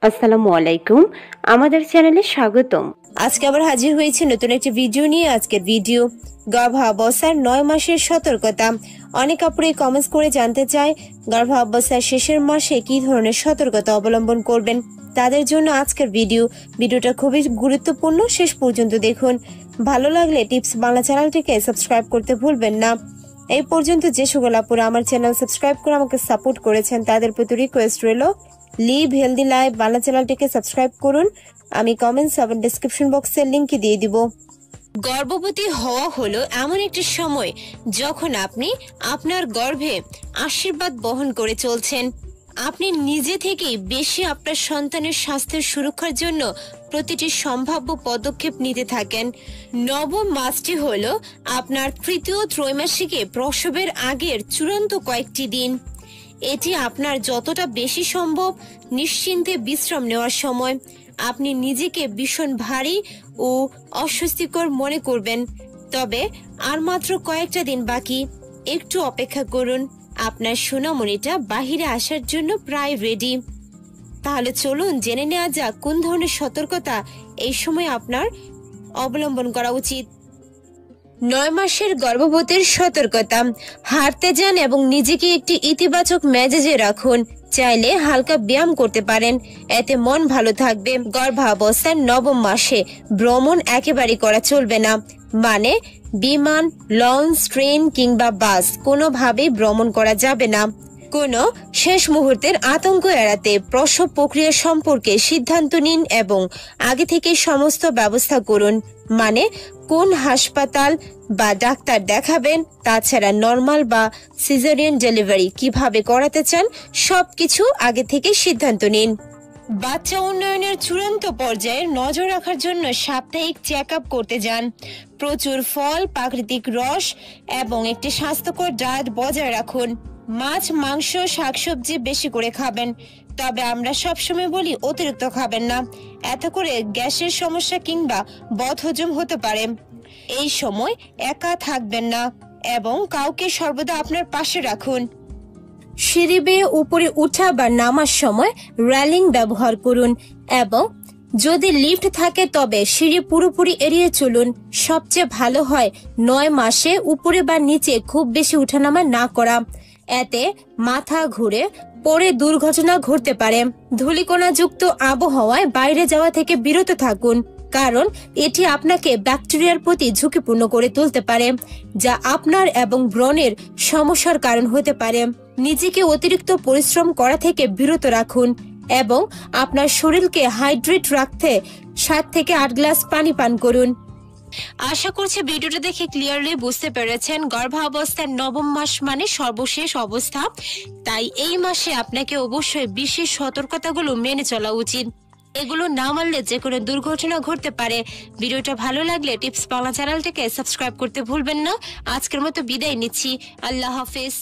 আসসালামু আলাইকুম, আমাদের চ্যানেলে স্বাগতম। আজকে আবার হাজির হয়েছে নতুন একটি ভিডিও নিয়ে। আজকের ভিডিও গর্ভাবস্থার 9 মাসের সতর্কতা। অনেক আপুরে কমেন্টস করে জানতে চায় গর্ভাবস্থার শেষের মাসে কি ধরনের সতর্কতা অবলম্বন করবেন। তাদের জন্য আজকের ভিডিওটা খুবই গুরুত্বপূর্ণ, শেষ পর্যন্ত দেখুন। ভালো লাগলে টিপস বাংলা চ্যানেলটিকে সাবস্ক্রাইব করতে ভুলবেন না। এই পর্যন্ত যে সকল আপুরা আমার চ্যানেল সাবস্ক্রাইব করে আমাকে সাপোর্ট করেছেন তাদের প্রতি রিকোয়েস্ট রইল, লিভ হেলদি লাইফ বাংলা চ্যানেলটিকে সাবস্ক্রাইব করুন। আমি কমেন্টস এবং ডেসক্রিপশন বক্সের লিংক দিয়ে দিব। গর্ভবতী হওয়া হলো এমন একটি সময় যখন আপনি আপনার গর্ভে আশীর্বাদ বহন করে চলছেন। আপনি নিজে থেকেই বেশি আপনার সন্তানের স্বাস্থ্যের সুরক্ষার জন্য প্রতিটি সম্ভাব্য পদক্ষেপ নিতে থাকেন। নবম মাসটি হলো আপনার তৃতীয় ত্রৈমাসিকে প্রসবের আগের চূড়ান্ত কয়েকটি দিন। এটি আপনার যতটা বেশি সম্ভব নিশ্চিন্তে বিশ্রাম নেওয়ার সময়। আপনি নিজেকে ভীষণ ভারী ও অস্বস্তিকর মনে করবেন, তবে আর মাত্র কয়েকটা দিন বাকি। একটু অপেক্ষা করুন, আপনার সোনামণিটা বাহিরে আসার জন্য প্রায় রেডি। তাহলে চলুন জেনে নেওয়া যাক কোন ধরনের সতর্কতা এই সময় আপনার অবলম্বন করা উচিত। 9 মাসের গর্ভবতীর সতর্কতা। হাঁটতে যান এবং নিজেকে একটি ইতিবাচক মেজাজে রাখুন। চাইলে হালকা ব্যায়াম করতে পারেন, এতে মন ভালো থাকবে। গর্ভাবস্থার 9ম মাসে ভ্রমণ একেবারে করা চলবে না, মানে বিমান, লঞ্চ, ট্রেন কিংবা বাস কোনোভাবেই ভ্রমণ করা যাবে না। কোনো শেষ মুহূর্তের আতঙ্ক এড়াতে প্রসব প্রক্রিয়া সম্পর্কে সিদ্ধান্ত নিন এবং আগে থেকে সমস্ত ব্যবস্থা করুন, মানে কোন হাসপাতাল বা ডাক্তার দেখাবেন, তাছাড়া নর্মাল বা সিজারিয়ান ডেলিভারি কিভাবে করাতে চান সবকিছু আগে থেকে সিদ্ধান্ত নিন। বাচ্চা উন্নয়নের চূড়ান্ত পর্যায়ে নজর রাখার জন্য সাপ্তাহিক চেক আপ করতে যান। প্রচুর ফল, প্রাকৃতিক রস এবং একটি স্বাস্থ্যকর ডায়েট বজায় রাখুন। মাছ, মাংস, শাকসবজি বেশি করে খাবেন, তবে আমরা সবসময় বলি অতিরিক্ত খাবেন না, এতে করে গ্যাসের সমস্যা কিংবা বদহজম হতে পারে। এই সময় একা থাকবেন না এবং কাউকে সর্বদা আপনার পাশে রাখুন। সিঁড়ি বেয়ে উপরে উঠা বা নামার সময় রেলিং ব্যবহার করুন এবং যদি লিফট থাকে তবে সিঁড়ি পুরোপুরি এড়িয়ে চলুন। সবচেয়ে ভালো হয় 9 মাসে উপরে বা নিচে খুব বেশি উঠানামা না করা, এতে মাথা ঘুরে পরে দুর্ঘটনা ঘটতে পারে। ধূলিকণাযুক্ত আবহাওয়ায় বাইরে যাওয়া থেকে বিরত থাকুন, কারণ এটি আপনাকে ব্যাকটেরিয়ার প্রতি ঝুঁকিপূর্ণ করে তুলতে পারে, যা আপনার এবং ব্রণের সমস্যার কারণ হতে পারে। নিজেকে অতিরিক্ত পরিশ্রম করা থেকে বিরত রাখুন এবং আপনার শরীরকে হাইড্রেট রাখতে 7 থেকে 8 গ্লাস পানি পান করুন। আশা করছি ভিডিওটা দেখে ক্লিয়ারলি বুঝতে পেরেছেন গর্ভাবস্থার 9ম মাস মানে সর্বশেষ অবস্থা। তাই এই মাসে আপনাকে অবশ্যই বিশেষ সতর্কতাগুলো মেনে চলা উচিত। এগুলো না মানলে যে কোনো দুর্ঘটনা ঘটতে পারে। ভিডিওটা ভালো লাগলে টিপস বাংলা চ্যানেলটাকে সাবস্ক্রাইব করতে ভুলবেন না। আজকের মতো বিদায় নিচ্ছি, আল্লাহ হাফেজ।